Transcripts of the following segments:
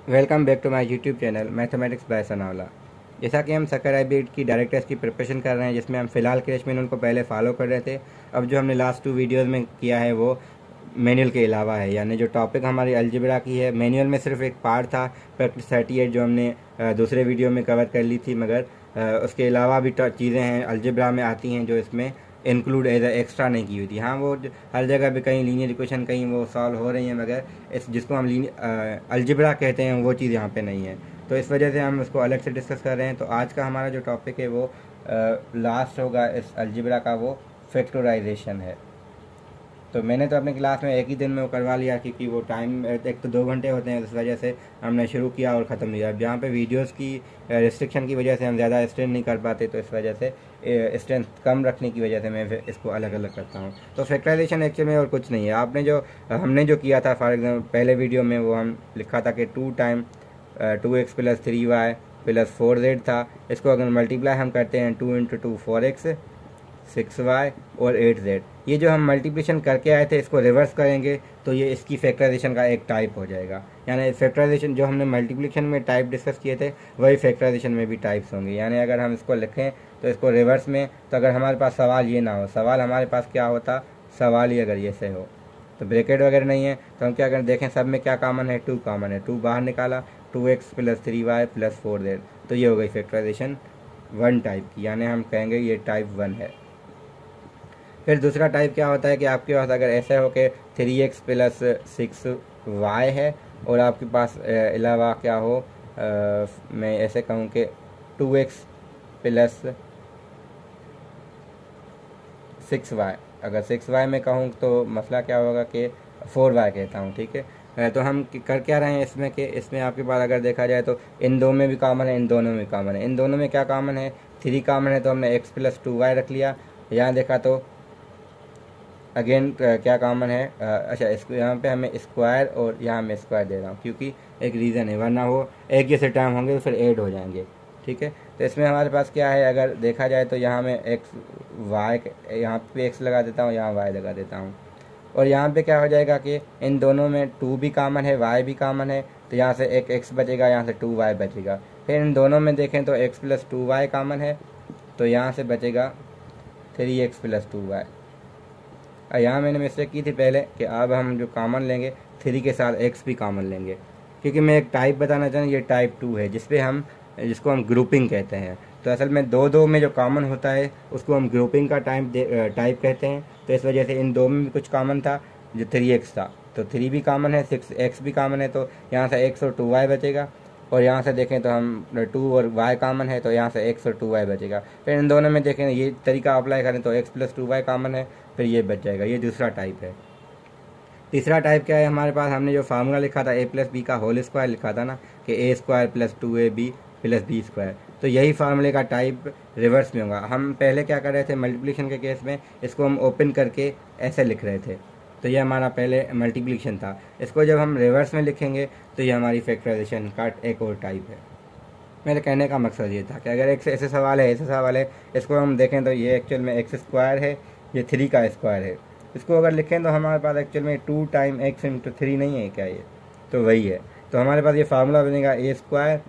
Welcome back to my YouTube channel mathematics by सनावला। जैसा कि हम सकर हाइब्रिड की डायरेक्ट टेस्ट की प्रिपरेशन कर रहे हैं, जिसमें हम फ़िलहाल केस में उनको पहले फॉलो कर रहे थे। अब जो हमने लास्ट 2 वीडियोस में किया है वो मैनुअल के अलावा है, यानी जो टॉपिक हमारी अलजेब्रा की है, मैनुअल में सिर्फ एक पार्ट था प्रैक्टिस 38 जो हमने दूसरे वीडियो में कवर कर ली थी, मगर उसके अलावा भी चीज़ें हैं अलजेब्रा में आती हैं जो इसमें इंक्लूड एज एक्स्ट्रा नहीं की हुई थी। हाँ, वो हर जगह पे कहीं लीनियर इक्वेशन कहीं वो सॉल्व हो रही हैं, मगर इस जिसको हम अलजेब्रा कहते हैं वो चीज़ यहाँ पे नहीं है। तो इस वजह से हम उसको अलग से डिस्कस कर रहे हैं। तो आज का हमारा जो टॉपिक है वो लास्ट होगा इस अलजेब्रा का, वो फैक्टराइजेशन है। तो मैंने तो अपने क्लास में एक ही दिन में वो करवा लिया, क्योंकि वो टाइम एक तो 2 घंटे होते हैं, इस वजह से हमने शुरू किया और ख़त्म किया। अब यहाँ पे वीडियोस की रिस्ट्रिक्शन की वजह से हम ज़्यादा स्ट्रेंथ नहीं कर पाते, तो इस वजह से स्ट्रेंथ कम रखने की वजह से मैं इसको अलग अलग करता हूँ। तो फैक्टराइजेशन एक्चुअल में और कुछ नहीं है। हमने जो किया था, फॉर एग्जाम्पल पहले वीडियो में वो हम लिखा था कि 2 टाइम 2x + 3y + 4z था। इसको अगर मल्टीप्लाई हम करते हैं 2 × 2 4x 6y और 8z, ये जो हम मल्टीप्लिकेशन करके आए थे इसको रिवर्स करेंगे तो ये इसकी फैक्टराइजेशन का एक टाइप हो जाएगा। यानी फैक्टराइजेशन जो हमने मल्टीप्लिकेशन में टाइप डिस्कस किए थे वही फैक्टराइजेशन में भी टाइप्स होंगे। यानी अगर हम इसको लिखें तो इसको रिवर्स में, तो अगर हमारे पास सवाल ये ना हो, सवाल हमारे पास क्या होता, सवाल ही अगर ये से हो तो ब्रैकेट वगैरह नहीं है, तो हम क्या करें, देखें सब में क्या कॉमन है, 2 कॉमन है, 2 बाहर निकाला, 2x + 3y + 4z, तो ये हो गई फैक्टराइजेशन 1 टाइप की, यानी हम कहेंगे ये टाइप 1 है। फिर दूसरा टाइप क्या होता है कि आपके पास अगर ऐसा हो कि 3x + 6y है और आपके पास अलावा क्या हो, मैं ऐसे कहूँ कि 2x + 6y, अगर 6y में कहूँ तो मसला क्या होगा कि 4y कहता हूँ, ठीक है। तो हम कर क्या रहे हैं इसमें कि इसमें आपके पास अगर देखा जाए तो इन दो में भी कॉमन है, इन दोनों में कॉमन है। इन दोनों में क्या कॉमन है, 3 कॉमन है, तो हमने x + 2y रख लिया। यहाँ देखा तो अगेन क्या कॉमन है, अच्छा इसको यहाँ पे हमें स्क्वायर और यहाँ मैं स्क्वायर दे रहा हूँ क्योंकि एक रीज़न है, वरना वो एक जैसे टर्म होंगे तो फिर ऐड हो जाएंगे, ठीक है। तो इसमें हमारे पास क्या है, अगर देखा जाए तो यहाँ मैं एक्स वाई, यहाँ पे एक्स लगा देता हूँ, यहाँ वाई लगा देता हूँ, और यहाँ पे क्या हो जाएगा कि इन दोनों में 2 भी कॉमन है, वाई भी कॉमन है, तो यहाँ से एक एक्स बचेगा, यहाँ से 2y बचेगा। फिर इन दोनों में देखें तो x + 2y कॉमन है, तो यहाँ से बचेगा 3x + 2y। यहाँ मैंने मिस्टेक की थी पहले कि अब हम जो कॉमन लेंगे 3 के साथ x भी कॉमन लेंगे, क्योंकि मैं एक टाइप बताना चाहूँ, ये टाइप 2 है जिसको हम ग्रुपिंग कहते हैं। तो असल में 2 में जो कॉमन होता है उसको हम ग्रुपिंग का टाइप कहते हैं। तो इस वजह से इन 2 में भी कुछ कॉमन था, जो 3x था, तो 3 भी कॉमन है, 6x भी कॉमन है, तो यहाँ से x और 2y बचेगा। और यहाँ से देखें तो हम 2 और y कॉमन है, तो यहाँ से x और 2y बचेगा। फिर इन दोनों में देखें ये तरीका अप्लाई करें तो x + 2y कॉमन है, फिर ये बच जाएगा। ये दूसरा टाइप है। तीसरा टाइप क्या है हमारे पास, हमने जो फार्मूला लिखा था a + b का होल स्क्वायर लिखा था ना, कि a² + 2ab + b², तो यही फार्मूले का टाइप रिवर्स में होगा। हम पहले क्या कर रहे थे, मल्टीप्लिकेशन के केस में इसको हम ओपन करके ऐसे लिख रहे थे, तो ये हमारा पहले मल्टीप्लिकेशन था। इसको जब हम रिवर्स में लिखेंगे तो ये हमारी फैक्टराइजेशन का एक और टाइप है। मेरे कहने का मकसद ये था कि अगर एक ऐसे सवाल है, इसको हम देखें तो ये एक्चुअल में x² है, ये 3 का स्क्वायर है। इसको अगर लिखें तो हमारे पास एक्चुअल में 2 टाइम x × 3 नहीं है क्या, ये तो वही है। तो हमारे पास ये फार्मूला बनेगा a²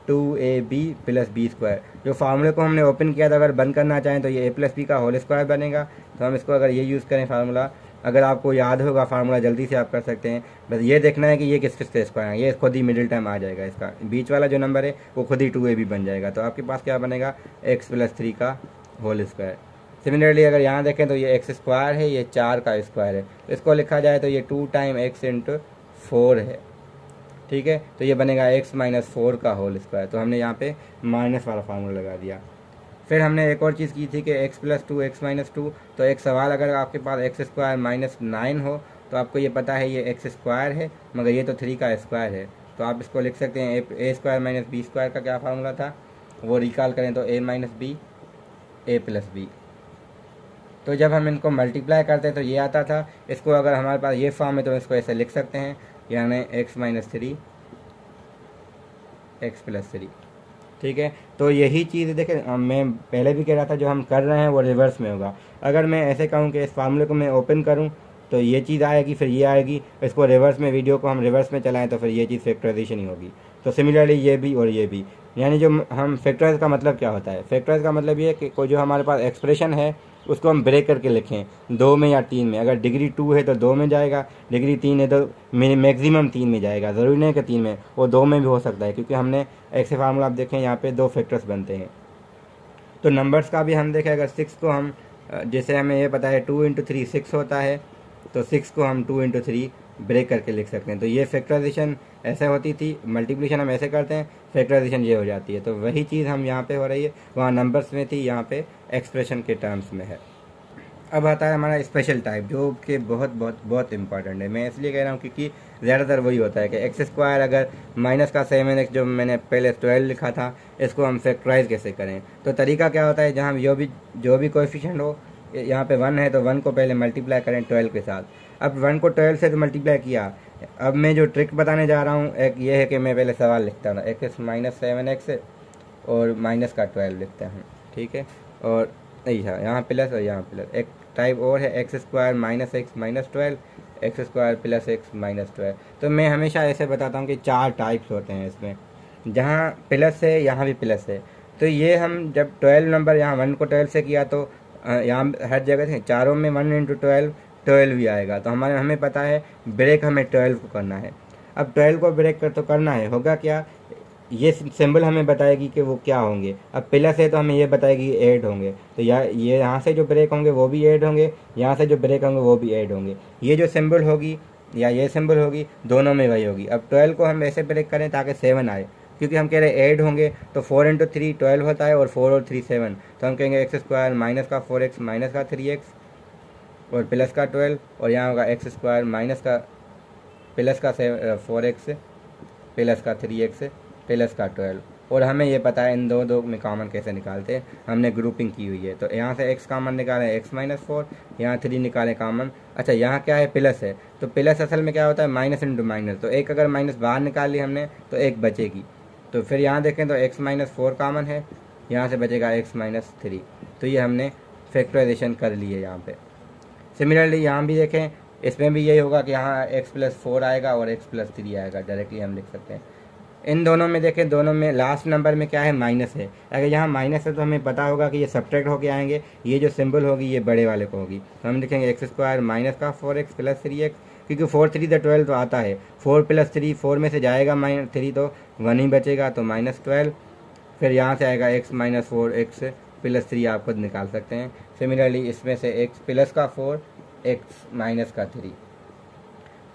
2ab + b²। जो फार्मूले को हमने ओपन किया था अगर बंद करना चाहें तो ये a + b का होल स्क्वायर बनेगा। तो हम इसको अगर ये यूज़ करें फार्मूला, अगर आपको याद होगा फार्मूला जल्दी से आप कर सकते हैं, बस ये देखना है कि ये किस से स्क्वायर है, ये खुद ही मिडिल टर्म आ जाएगा, इसका बीच वाला जो नंबर है वो खुद ही 2ab बन जाएगा। तो आपके पास क्या बनेगा, x + 3 का होल स्क्वायर। सिमिलरली अगर यहाँ देखें तो ये x² है, ये 4 का स्क्वायर है, तो इसको लिखा जाए तो ये 2 टाइम x × 4 है, ठीक है। तो ये बनेगा x - 4 का होल स्क्वायर। तो हमने यहाँ पे माइनस वाला फार्मूला लगा दिया। फिर हमने एक और चीज़ की थी कि x + 2 x - 2, तो एक सवाल अगर आपके पास x² - 9 हो तो आपको ये पता है ये x² है, मगर ये तो 3 का स्क्वायर है, तो आप इसको लिख सकते हैं a² - b² का क्या फार्मूला था, वो रिकॉल करें तो a - b a + b। तो जब हम इनको मल्टीप्लाई करते हैं तो ये आता था। इसको अगर हमारे पास ये फॉर्म है तो इसको ऐसे लिख सकते हैं, यानी x - 3 x + 3, ठीक है। तो यही चीज़ देखें, मैं पहले भी कह रहा था जो हम कर रहे हैं वो रिवर्स में होगा। अगर मैं ऐसे कहूँ कि इस फार्मूले को मैं ओपन करूँ तो ये चीज़ आएगी, फिर ये आएगी, इसको रिवर्स में, वीडियो को हम रिवर्स में चलाएं तो फिर ये चीज़ फैक्टराइजेशन ही होगी। तो सिमिलरली ये भी और ये भी, यानी जो हम फैक्टराइज का मतलब क्या होता है, फैक्टराइज का मतलब ये है कि कोई जो हमारे पास एक्सप्रेशन है उसको हम ब्रेक करके लिखें 2 में या 3 में। अगर डिग्री 2 है तो 2 में जाएगा, डिग्री 3 है तो मैक्सिमम 3 में जाएगा, ज़रूरी नहीं कि 3 में, वो 2 में भी हो सकता है, क्योंकि हमने ऐसे फार्मूला आप देखें यहाँ पे 2 फैक्टर्स बनते हैं। तो नंबर्स का भी हम देखें, अगर 6 को हम, जैसे हमें ये पता है 2 × 3 6 होता है, तो 6 को हम 2 × 3 ब्रेक करके लिख सकते हैं। तो ये फैक्टराइजेशन ऐसे होती थी, मल्टीप्लिकेशन हम ऐसे करते हैं, फैक्टराइजेशन ये हो जाती है। तो वही चीज़ हम यहाँ पे हो रही है, वहाँ नंबर्स में थी, यहाँ पे एक्सप्रेशन के टर्म्स में है। अब आता है हमारा स्पेशल टाइप, जो कि बहुत बहुत बहुत इंपॉर्टेंट है। मैं इसलिए कह रहा हूँ क्योंकि ज़्यादातर वही होता है कि एक्स स्क्वायर, अगर माइनस का 7x जो मैंने पहले 12 लिखा था, इसको हम फैक्टराइज कैसे करें। तो तरीका क्या होता है, जहाँ जो भी कोएफिशिएंट हो, यहाँ पे 1 है तो 1 को पहले मल्टीप्लाई करें 12 के साथ। अब 1 को 12 से तो मल्टीप्लाई किया। अब मैं जो ट्रिक बताने जा रहा हूँ एक ये है कि मैं पहले सवाल लिखता हूँ, x - 7x और माइनस का 12 लिखता हूँ, ठीक है। और यहाँ प्लस और यहाँ प्लस। एक टाइप और है x² - x - 12, x² + x - 12। तो मैं हमेशा ऐसे बताता हूँ कि 4 टाइप्स होते हैं इसमें, जहाँ प्लस है यहाँ भी प्लस है। तो ये हम जब 12 नंबर यहाँ 1 को 12 से किया तो यहाँ हर जगह से चारों में 1 × 12 12 ही आएगा। तो हमें पता है ब्रेक हमें 12 को करना है। अब 12 को ब्रेक तो करना है, होगा क्या, ये सिंबल हमें बताएगी कि वो क्या होंगे। अब प्लस है तो हमें ये बताएगी 8 होंगे, तो ये यहाँ से जो ब्रेक होंगे वो भी 8 होंगे, यहाँ से जो ब्रेक होंगे वो भी 8 होंगे। ये जो सिंबल होगी या ये सिंबल होगी, दोनों में वही होगी। अब 12 को हम ऐसे ब्रेक करें ताकि 7 आए, क्योंकि हम कह रहे हैं 8 होंगे, तो 4 × 3 12 होता है, और 4 और 3 7। तो हम कहेंगे x² माइनस का 4x माइनस का 3x और प्लस का 12, और यहाँ होगा x² माइनस का प्लस का 4x प्लस का 3x प्लस का 12। और हमें ये पता है इन दो में कॉमन कैसे निकालते हैं, हमने ग्रुपिंग की हुई है। तो यहाँ से x कॉमन निकालें, x - 4, यहाँ 3 निकालें कॉमन। अच्छा, यहाँ क्या है, प्लस है, तो प्लस असल में क्या होता है, माइनस × माइनस। तो एक अगर माइनस बाहर निकाल ली हमने तो एक बचेगी। तो फिर यहाँ देखें तो x - 4 कॉमन है, यहाँ से बचेगा x - 3। तो ये हमने फैक्टराइजेशन कर ली है यहाँ पे। सिमिलरली यहाँ भी देखें, इसमें भी यही होगा कि यहाँ x + 4 आएगा और x + 3 आएगा, डायरेक्टली हम लिख सकते हैं। इन दोनों में देखें, दोनों में लास्ट नंबर में क्या है, माइनस है। अगर यहाँ माइनस है तो हमें पता होगा कि ये सब्ट्रैक्ट होके आएंगे, ये जो सिंबल होगी ये बड़े वाले को होगी। तो हम लिखेंगे x² माइनस का 4x + 3x, क्योंकि 4 3 = 12 तो आता है, 4 + 3 4 में से जाएगा -3 तो 1 ही बचेगा, तो -12। फिर यहाँ से आएगा x - 4 x + 3, आप खुद निकाल सकते हैं। सिमिलरली इसमें से x प्लस का 4 x माइनस का 3।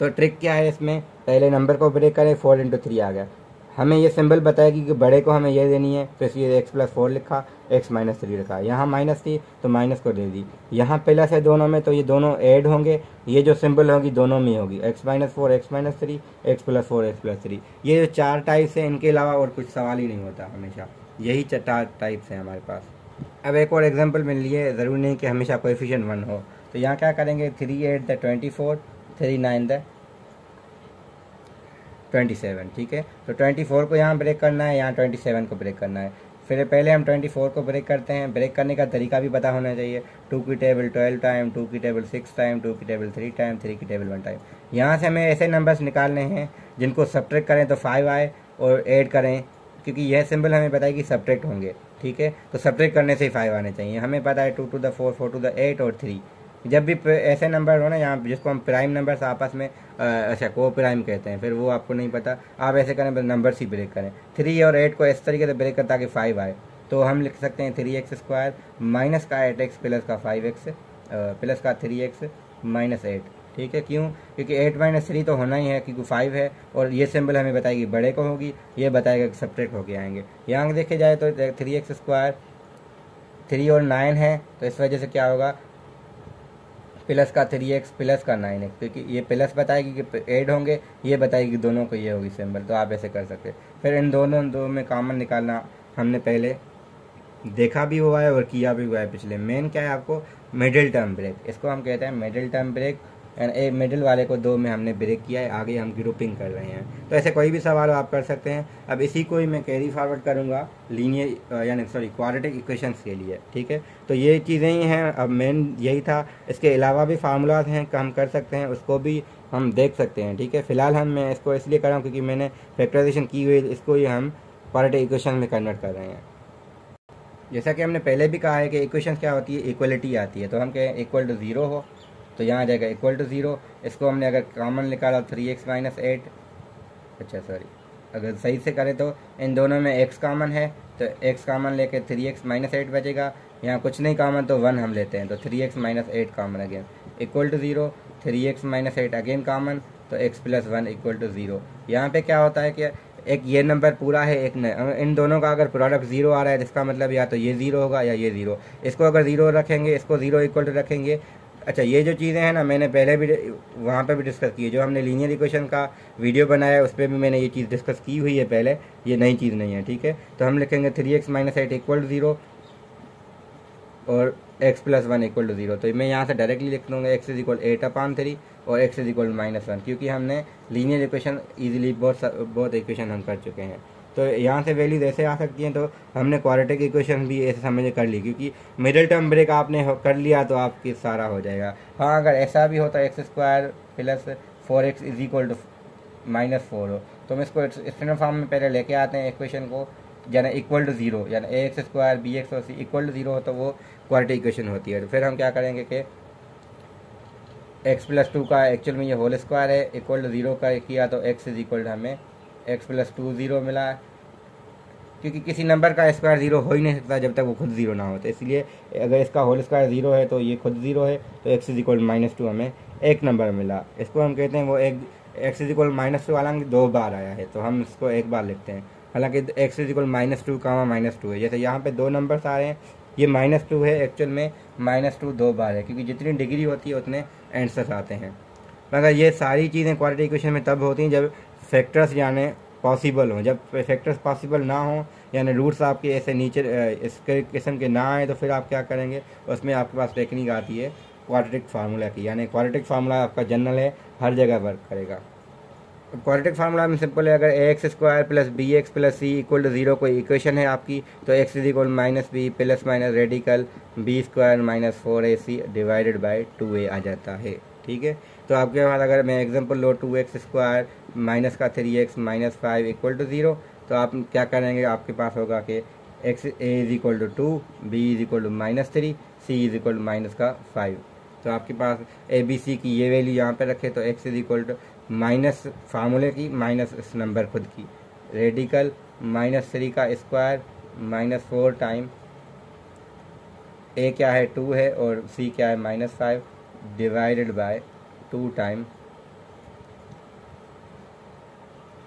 तो ट्रिक क्या है इसमें, पहले नंबर को ब्रेक करें, 4 × 3 आ गया, हमें ये सिंबल बताएगी कि बड़े को हमें ये देनी है, तो इसलिए x + 4 लिखा, x - 3 लिखा। यहाँ माइनस थी तो माइनस को दे दी, यहाँ प्लस है दोनों में, तो ये दोनों ऐड होंगे, ये जो सिंबल होगी दोनों में होगी, x - 4 x - 3 x + 4 x + 3। ये जो 4 टाइप्स हैं, इनके अलावा और कुछ सवाल ही नहीं होता, हमेशा यही 4 टाइप्स हैं हमारे पास। अब एक और एग्जाम्पल मिल लिए, ज़रूरी नहीं कि हमेशा कोएफिशिएंट 1 हो। तो यहाँ क्या करेंगे, 3 8 द 24, 3 9 द 27, ठीक है। तो 24 को यहाँ ब्रेक करना है, यहाँ 27 को ब्रेक करना है। फिर पहले हम 24 को ब्रेक करते हैं, ब्रेक करने का तरीका भी पता होना चाहिए। 2 की टेबल 12 टाइम, 2 की टेबल 6 टाइम, 2 की टेबल 3 टाइम, 3 की टेबल 1 टाइम। यहाँ से हमें ऐसे नंबर्स निकालने हैं जिनको सब्ट्रैक्ट करें तो 5 आए, और ऐड करें, क्योंकि यह सिंबल हमें पता है कि सब्ट्रैक्ट होंगे, ठीक है। तो सब्ट्रैक्ट करने से ही 5 आने चाहिए। हमें पता है 2 × 4 4 × 8 और 3। जब भी ऐसे नंबर हो ना यहाँ जिसको हम प्राइम नंबर्स आपस में अच्छा को प्राइम कहते हैं, फिर वो आपको नहीं पता, आप ऐसे करें, बस नंबर्स ही ब्रेक करें। 3 और 8 को इस तरीके से ब्रेक करें ताकि 5 आए। तो हम लिख सकते हैं 3x² माइनस का 8x प्लस का 5x प्लस का 3x माइनस 8, ठीक है। क्यों, क्योंकि 8 - 3 तो होना ही है, क्योंकि 5 है, और ये सिंबल हमें बताएगी बड़े को होगी, ये बताएगा कि सब्ट्रैक्ट होके आएंगे। यहाँ देखे जाए तो 3x², 3 और 9 है, तो इस वजह से क्या होगा, प्लस का 3x प्लस का 9x, क्योंकि ये प्लस बताएगी कि ऐड होंगे, ये बताएगी कि दोनों को ये होगी सिंबल। तो आप ऐसे कर सकते हैं। फिर इन दो में कॉमन निकालना हमने पहले देखा भी हुआ है और किया भी हुआ है पिछले। मेन क्या है, आपको मिडिल टर्म ब्रेक, इसको हम कहते हैं middle term break, and a middle वाले को 2 में हमने ब्रेक किया है, आगे हम ग्रुपिंग कर रहे हैं। तो ऐसे कोई भी सवाल आप कर सकते हैं। अब इसी को ही मैं कैरी फॉरवर्ड करूँगा लीनियर यानी क्वाड्रेटिक इक्वेशंस के लिए, ठीक है। तो ये चीज़ें ही हैं। अब मेन यही था, इसके अलावा भी फार्मूलाज हैं हम कर सकते हैं, उसको भी हम देख सकते हैं, ठीक है। फिलहाल मैं इसको इसलिए कर रहा हूँ क्योंकि मैंने फैक्टराइजेशन की हुई, इसको ही हम क्वाड्रेटिक इक्वेशन में कन्वर्ट कर रहे हैं। जैसा कि हमने पहले भी कहा है कि इक्वेशन क्या होती है, इक्वलिटी आती है। तो हम कहें इक्वल टू 0 हो तो यहाँ आ जाएगा इक्वल टू 0। इसको हमने अगर कॉमन निकाला 3x माइनस 8, अच्छा सॉरी, अगर सही से करें तो इन दोनों में x कॉमन है तो x कॉमन लेके 3x माइनस 8 बचेगा। यहाँ कुछ नहीं कॉमन तो 1 हम लेते हैं, तो 3x minus 8 common again equal to 0। 3x minus 8 again common, तो x प्लस 1 इक्वल टू 0। यहाँ पे क्या होता है कि एक ये नंबर पूरा है, एक इन दोनों का अगर प्रोडक्ट 0 आ रहा है, जिसका मतलब या तो ये 0 होगा या ये 0। इसको अगर 0 रखेंगे, इसको 0 इक्वल टू रखेंगे। अच्छा, ये जो चीज़ें हैं ना, मैंने पहले भी वहाँ पे भी डिस्कस की है। जो हमने लीनियर इक्वेशन का वीडियो बनाया है उस पर भी मैंने ये चीज़ डिस्कस की हुई है पहले, ये नई चीज़ नहीं है, ठीक है। तो हम लिखेंगे 3x माइनस 8 इक्वल टू 0 और x प्लस 1 इक्वल टू 0। तो मैं यहाँ से डायरेक्टली लिख दूँगा x इज इक्वल 8/3 और x इज इक्वल -1, क्योंकि हमने लीनियर इक्वेशन ईजिली बहुत इक्वेशन हम कर चुके हैं। तो यहाँ से वैल्यूज ऐसे आ सकती हैं। तो हमने क्वाड्रेटिक इक्वेशन भी ऐसे समझ कर ली, क्योंकि मिडिल टर्म ब्रेक आपने कर लिया तो आपकी सारा हो जाएगा। हाँ, अगर ऐसा भी होता x square plus 4x is equal to -4 हो, तो हम इसको स्टैंडर्ड फॉर्म में पहले लेके आते हैं इक्वेशन को, यानी इक्वल टू 0, यानी ax स्क्वायर bx और c इक्वल टू 0 हो तो वो क्वाड्रेटिक इक्वेशन होती है। तो फिर हम क्या करेंगे कि x प्लस 2 का एक्चुअल में ये होल स्क्वायर है, इक्वल टू 0 का किया तो x इज इक्वल टू हमें x प्लस 2 0 मिला, क्योंकि किसी नंबर का स्क्वायर 0 हो ही नहीं सकता जब तक वो खुद 0 ना हो। तो इसलिए अगर इसका होल स्क्वायर 0 है तो ये खुद 0 है, तो x इज इक्वल -2 हमें एक नंबर मिला। इसको हम कहते हैं वो एक x इज इक्वल -2 हालांकि 2 बार आया है तो हम इसको एक बार लिखते हैं, हालांकि x इज इक्वल -2 -2 है। जैसे यहाँ पे 2 नंबर्स आ रहे हैं, ये -2 है, एक्चुअल में -2 2 बार है, क्योंकि जितनी डिग्री होती है उतने आंसर्स आते हैं। मगर ये सारी चीज़ें क्वाड्रेटिक इक्वेशन में तब होती हैं जब फैक्टर्स यानी पॉसिबल हों। जब फैक्टर्स पॉसिबल ना हो, यानी रूट्स आपके ऐसे नीचे इसके किस्म के ना आए, तो फिर आप क्या करेंगे, उसमें आपके पास टेक्निक आती है क्वाड्रेटिक फार्मूला की, यानी क्वाड्रेटिक फार्मूला आपका जनरल है, हर जगह वर्क करेगा। क्वाड्रेटिक फार्मूला में सिंपल है, अगर ax square plus bx plus c equal to 0 कोई इक्वेशन है आपकी, तो x is equal -b plus minus radical b square minus 4ac divided by 2a आ जाता है, ठीक है। तो आपके पास अगर मैं एग्जांपल लो 2x स्क्वायर माइनस का 3x माइनस 5 इक्वल टू 0, तो आप क्या करेंगे, आपके पास होगा कि x a is equal to 2, b is equal to -3, c is equal to -5। तो आपके पास ए बी सी की ये वैल्यू यहाँ पे रखे तो x is equal to minus फार्मूले की माइनस इस नंबर खुद की, रेडिकल -3 का स्क्वायर -4 टाइम a क्या है 2 है और c क्या है -5 डिवाइडेड बाय 2 टाइम।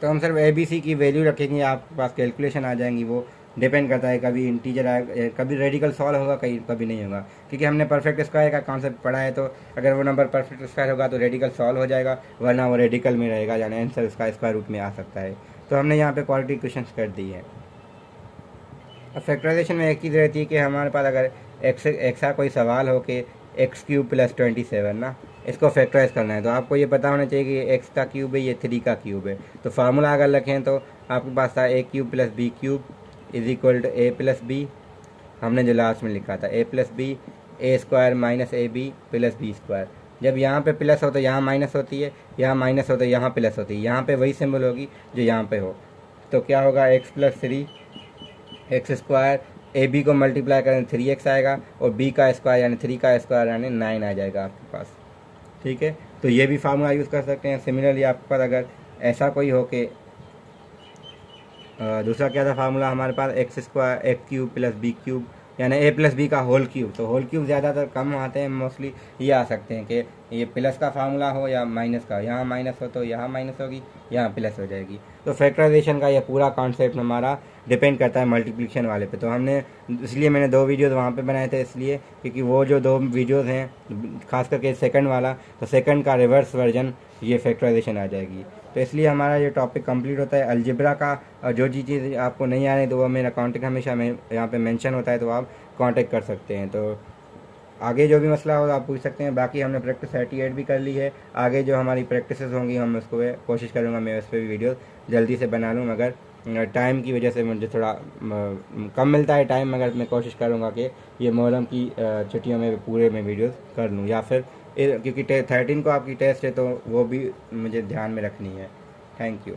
तो हम सिर्फ ए बी सी की वैल्यू रखेंगे, आपके पास कैलकुलेशन आ जाएंगी। वो डिपेंड करता है, कभी इंटीजर आएगा, कभी रेडिकल सॉल्व होगा, कभी नहीं होगा, क्योंकि हमने परफेक्ट स्क्वायर का कॉन्सेप्ट पढ़ा है। तो अगर वो नंबर परफेक्ट स्क्वायर होगा तो रेडिकल सॉल्व हो जाएगा, वरना वो रेडिकल में रहेगा, यानी आंसर उसका स्क्वायर रूट में आ सकता है। तो हमने यहाँ पे क्वाड्रेटिक इक्वेशन कर दी है। अब फैक्टराइजेशन में एक चीज़ रहती है कि हमारे पास अगर एक्सा कोई सवाल हो कि x³ प्लस 27 ना, इसको फैक्टराइज करना है, तो आपको ये पता होना चाहिए कि x का क्यूब है, ये 3 का क्यूब है। तो फार्मूला अगर रखें तो आपके पास था a³ plus b³ is equal to a plus b, हमने जो लास्ट में लिखा था a plus b, a square minus ab plus b square. जब यहाँ पे प्लस हो तो यहाँ माइनस होती है, यहाँ माइनस हो तो यहाँ प्लस होती है, यहाँ पे वही सिंबल होगी जो यहाँ पे हो। तो क्या होगा x plus 3 x square, A B को मल्टीप्लाई करें 3x आएगा और b का स्क्वायर यानी 3 का स्क्वायर यानी 9 आ जाएगा आपके पास, ठीक है। तो ये भी फार्मूला यूज़ कर सकते हैं। सिमिलरली आपके पास अगर ऐसा कोई हो कि दूसरा क्या था फार्मूला हमारे पास, x square x³ plus b³ यानी a प्लस b का होल क्यूब। तो होल क्यूब ज़्यादातर कम आते हैं, मोस्टली ये आ सकते हैं कि ये प्लस का फार्मूला हो या माइनस का, यहाँ माइनस हो तो यहाँ माइनस होगी, यहाँ प्लस हो जाएगी। तो फैक्टराइजेशन का ये पूरा कॉन्सेप्ट हमारा डिपेंड करता है मल्टीप्लिकेशन वाले पे। तो हमने इसलिए मैंने 2 वीडियोज़ वहाँ पे बनाए थे, इसलिए क्योंकि वो जो 2 वीडियोज़ हैं खास करके सेकंड वाला, तो सेकंड का रिवर्स वर्जन ये फैक्टराइजेशन आ जाएगी। तो इसलिए हमारा ये टॉपिक कंप्लीट होता है अलजेब्रा का। और जो चीज़ आपको नहीं आ रही तो वो मेरा कॉन्टेक्ट हमेशा यहाँ पे मेंशन होता है, तो आप कांटेक्ट कर सकते हैं। तो आगे जो भी मसला होगा आप पूछ सकते हैं। बाकी हमने प्रैक्टिस 38 भी कर ली है, आगे जो हमारी प्रैक्टिस होंगी हम उसको कोशिश करूँगा मैं उस पर भी वीडियो जल्दी से बना लूँ, मगर टाइम की वजह से मुझे थोड़ा कम मिलता है टाइम, मगर मैं कोशिश करूँगा कि ये मुहर्रम की छुट्टियों में पूरे में वीडियोस कर लूँ, या फिर क्योंकि 13 को आपकी टेस्ट है तो वो भी मुझे ध्यान में रखनी है। Thank you.